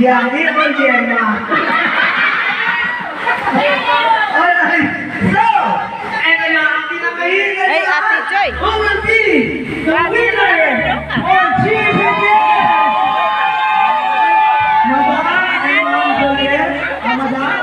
Yani o yema. Alright, so, eto na ang pinakahigan Hey, Ate Joy. who will be the winner of GPPS? Madam, Ma'am Juliet, Madam.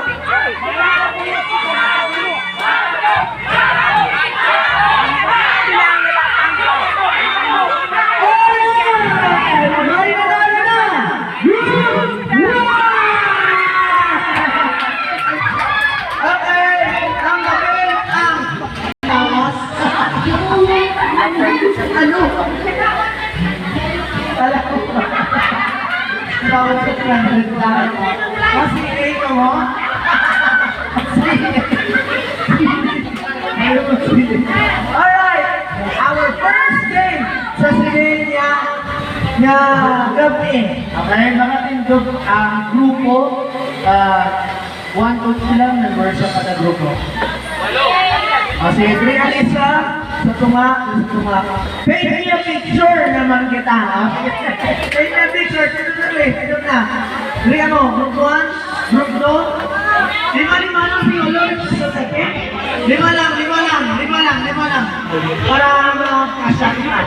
Ano? Alam ko ba? Bawal sa 300 lang. Kasi ito mo? Alright! Our first game sa Silenia na gabi. Okay, mga grupo. 1, 2, 3 lang nag-workshop at grupo. Kasi Adrian isa sa tunga. Paint me a picture naman kita, ha? Paint me a picture. Ito na. Adrian mo, group 1, group 2. Lima lang si Ulol sa second. Lima lang. Para makasya kita.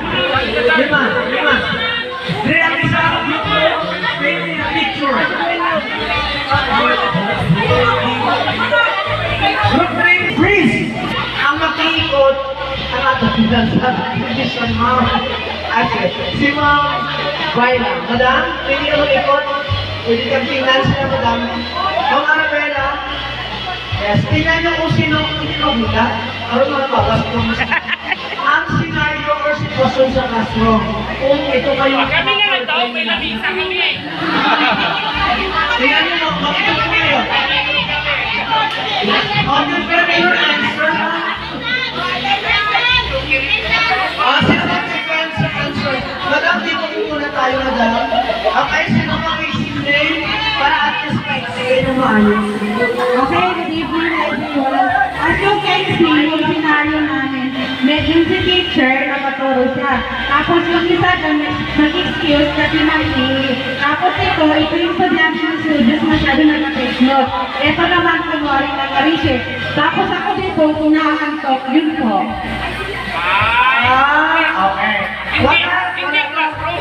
Lima. Adrian isa, group 2. Paint me a picture. Group 3, freeze! Ang makiikot, ang atapitan sa tradition, Ma'am. Si Ma'am Baila. Madam, pwede ka mag-ikot? Pwede kang tingnan siya, Madam. Ma'am Arabella. Yes, tingnan niyo kung sino kita. Ano mga bagas ko. Ang scenario or sitwasyon sa classroom. Kung ito kayo... Kami nga daw, may lamisa kami. Tingnan niyo, makikita ko kayo. On the very answer, sino mag-defense sa answer? Madam, dito muna tayo, Madam. Okay, sino mag-isip name para at least sige na maayos. Okay, good evening everyone. As you can see, yung scenario namin, medyo si teacher, nakaturo siya. Tapos yung isa nag-excuse kasi mali. Tapos ito yung estudyante ng studios masyado nag-take note. Ito naman kunwari nag-research. Tapos ako dito, kunahantok, yun po. Okay. Hindi classroom.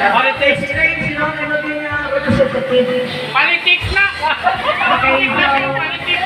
Politics. Sino ang naging representative? Politics na. Okay, Politics.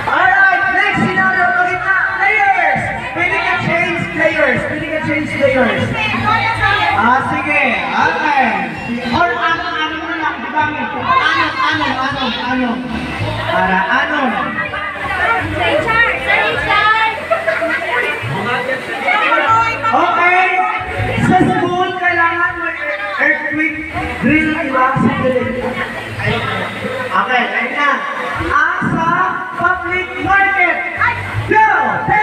Alright, next scenario, makita, players! Pwede ka change players. Sige, okay. Or ano na lang, gamit. Ano. Para ano. Okay, sa school, kailangan may earthquake drill, diba? Okay, ayun na. Sa public market. Go! 10!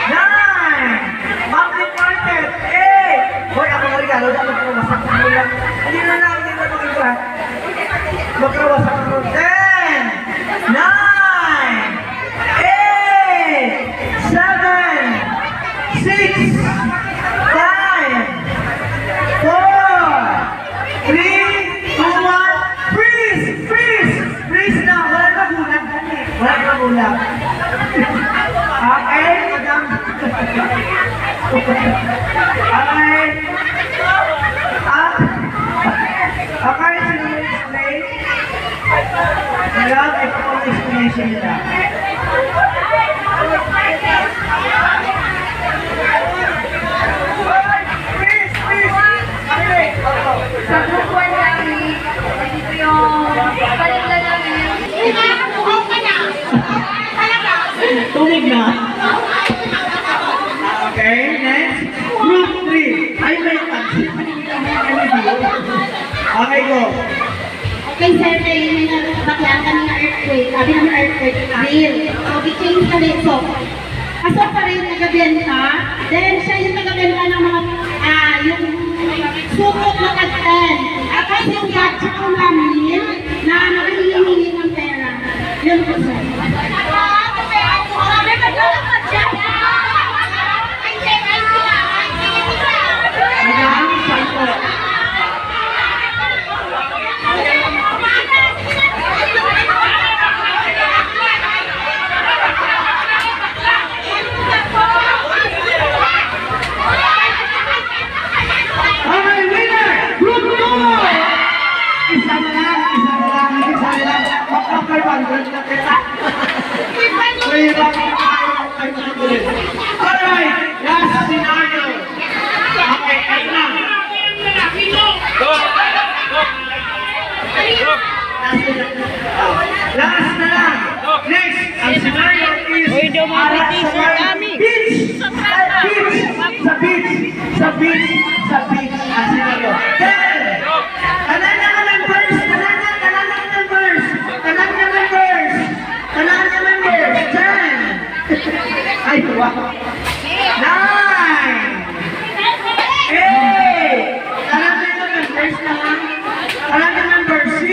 9! Public market. 8! Hoy, Okay. Okay, sino yung explain? Wala, ito pang explanation nila. Sa group 1 namin, ito yung paligla namin. Tumig na. Okay, next. Group 3. Ay, may pansin. Okay, go. Kay Sir Ray, may nabaklaan kami ng earthquake. Sabi namin earthquake, real. So, we-change kami. So, aso pa rin nagabenta. Then, siya yung nagabenta ng mga, yung sukot na kagtan. At kasi yung gadget ko namin, na nakahihingi ng pera. Yun po, sir. Madam, saan po? Okay, winner! Group 2! Isa na lang. Okay, 100 na kita. Alright, last scenario. Okay, ay na. Last na lang. Next, ang scenario is para sa beach. Sa beach. Ang scenario. Then, tanan na members. Ten. Ay, wow. 9. 8. Tanan na members na lang. Tanan na members. 6.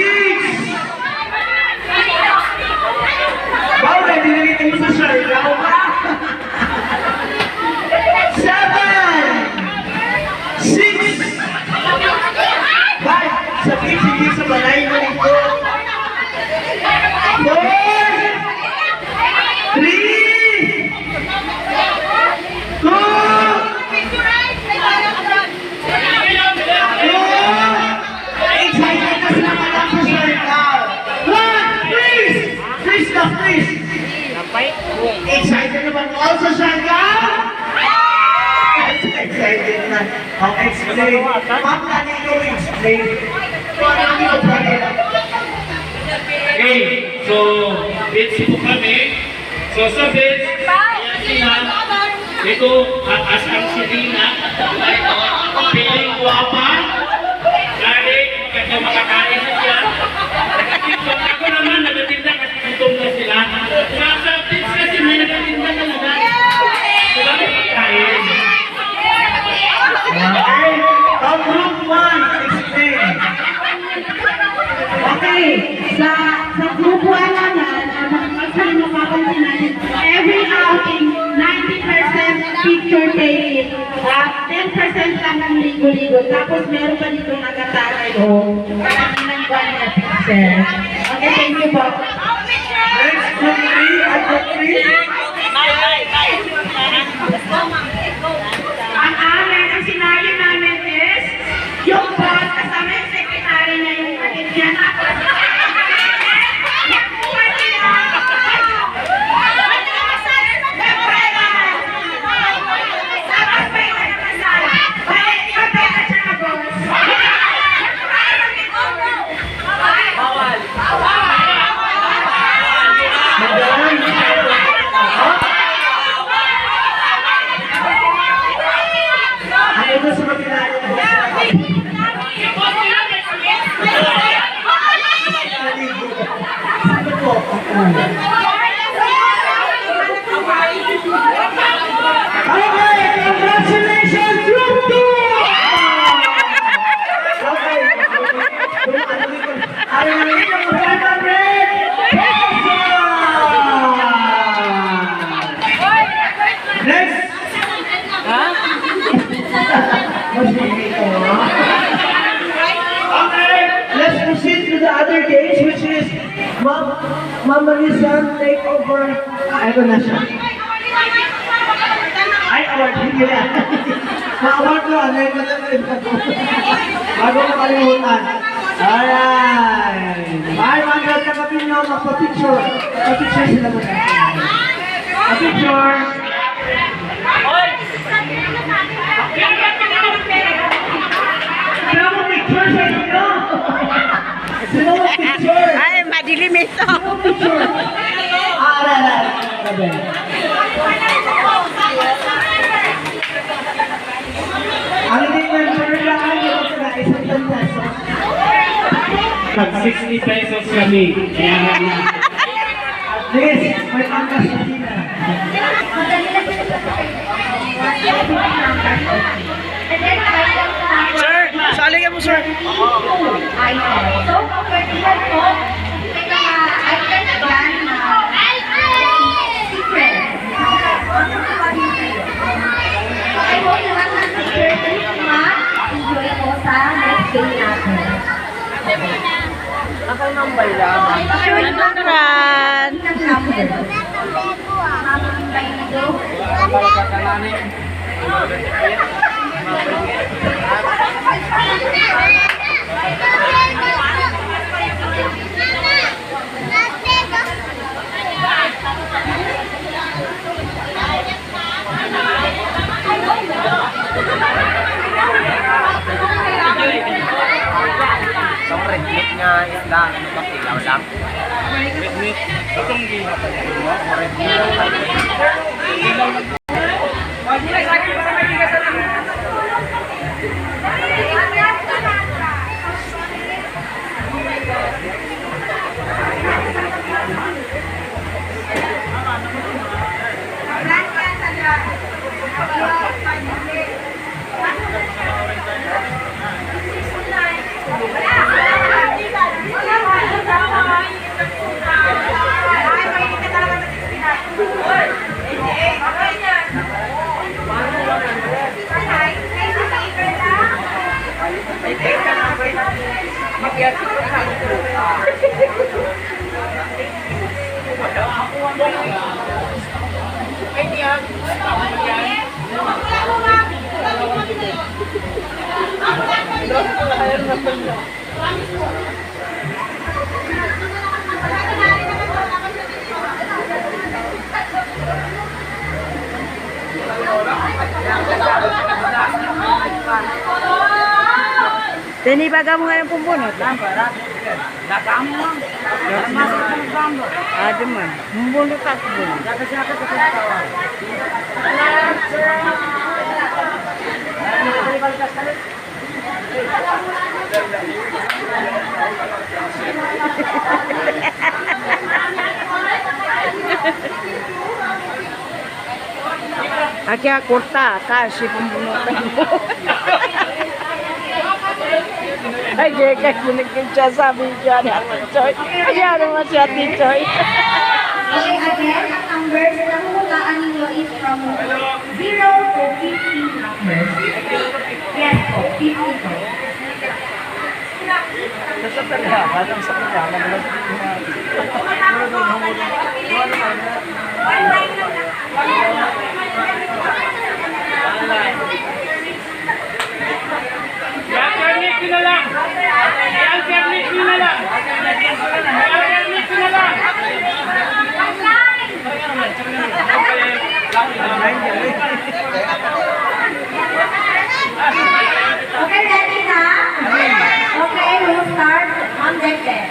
Wow, ready na rin sa shirt. Wow ka. 7. 6. 5. Sa beach, hindi sa balay mo nito. 4. 3. 2. Excited na sila ka lang sa circle. 1. Please. Excited na ba all sa circle? Excited na. I'll explain. Ma'am, lagi ko explain. Parang hindi ko pwede. Okay, so, bits po kami. So, sa bits, ayan sila. Ito, as ang Serena. Piling guwapa. Dahil, kanya makakain na siya. So, ako naman, nagatinda kasi gutom na sila. Sa bits kasi may nagatinda na naman. So, bakit kain? Okay. Ang group 1, explain. Okay, sa group 1 naman, actually mapapansin natin, every outing, 90% picture taking, 10% lang ng ligo-ligo, tapos meron pa dito nagatagay o ng buwan na picture. Okay, thank you po. Next, group 3. At group 3. Ang scenario namin is, yung boss, kasama yung secretary niya, yung kapit niya, tapos, nakuha nila. Tapos may nakasal. Balik, kapit at saka boss. Ano ba sa magkinayo mo? Okay, congratulations, Group 2! Okay. Ay, nangyayon mo 500 pesos! Next! Okay, let's proceed to the other games, which is Mama Lisa takeover. Ito na siya. Ay, award. Hindi yan. Ma-award ko, ano yung bago makalimutan. Alright. Bye, mga kapatid nyo, magpa-picture. Pa-picture sila mo. Pa-picture. Sino mo picture sa inyo? Sino mo picture? Ay, madilim ito. Picture. Aray. Ang hindi member lang ay ito na isang pesos. Pag 60 pesos kami. Kaya nga. At least, may pangkas na sila. Sir, sali ka mo, sir. So, convertible po, may mga items dyan na secret. I hope lahat ng secret ma-enjoy po sa next day natin. Shukran. Itong red meat nga isda, ano ba kilaw lang? Red meat, itong ginap mo, red meat. Tinibaga mo nga yung pumbunot. Adi man. Pumbunot ka pumbunot. Akia kurta, kasi pumbunot mo. Ay, kaya kinigkita sabi siya ni Ate Choy. Kaya naman si Ate Choy. Okay, again, ang numbers na huhulaan ninyo is from 0 to 15 numbers. Yes po, 50 po. Yan, permit ko na lang. Yan, permit ko na lang. Yan, permit ko na lang. Okay, ready na? Okay, we'll start on that day.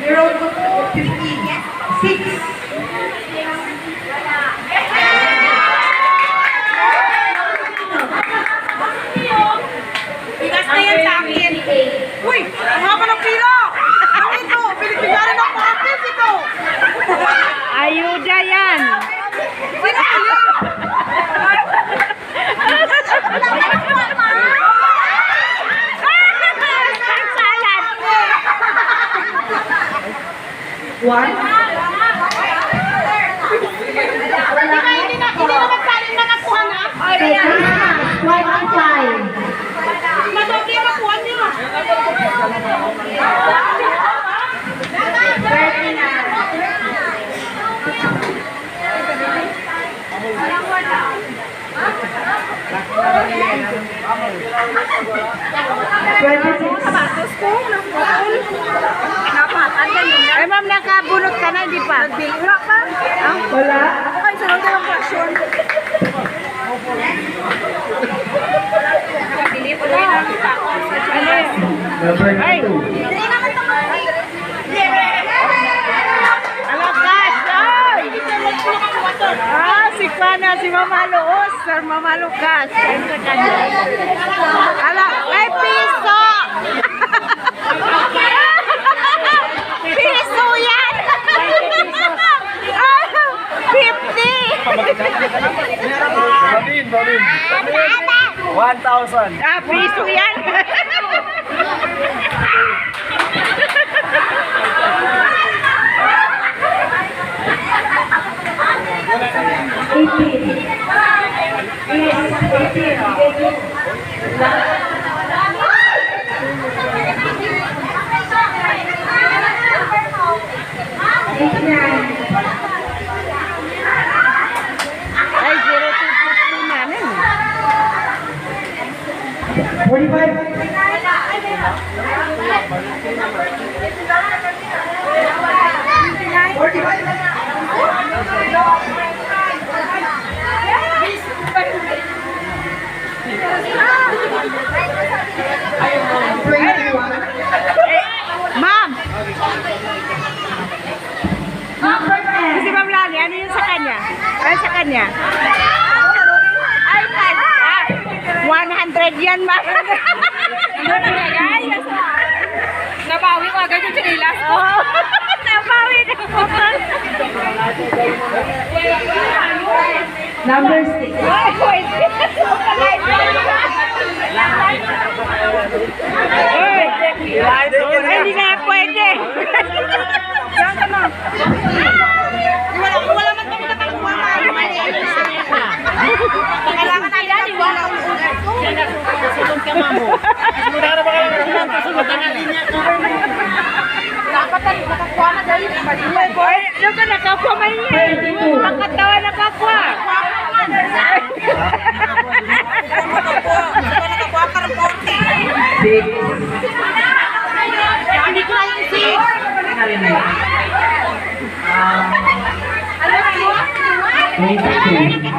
0 to 50. 6. nagbili. Wala pa? Wala? Ay, sarang na lang passion. Nakabili po rin ang tao sa Chile. Number 2. Dali naman ito mga Alakas! Ay! Si Pana, si Mama Luos, Sir Mama Lucas. Ayun sa kanya. Ala, may piso! Piso yan! 50! Babin. 1,000. Piso yan! Ay, 0,250 namin. 45. 21. Ma'am! Si Ma'am Lani, ano yun sa kanya? Ano sa kanya? Ay, 100 yan, ma'am. Nabawi ko agad yung chinilas ko. Nabawi na ko. Number 6. Ay, hindi na pwede. Wala man itong nakakuha kailangan nila, di ba? Sunod ka, mamo. Sunod ka na ba kayo? Sunod ka na linya. Dapat nakakuha na dahil. Boy, yung ka nakakuha man niya. Ang katawa nakakuha. Nakakuha ka ng 40. Hindi ko na yung 6. 22.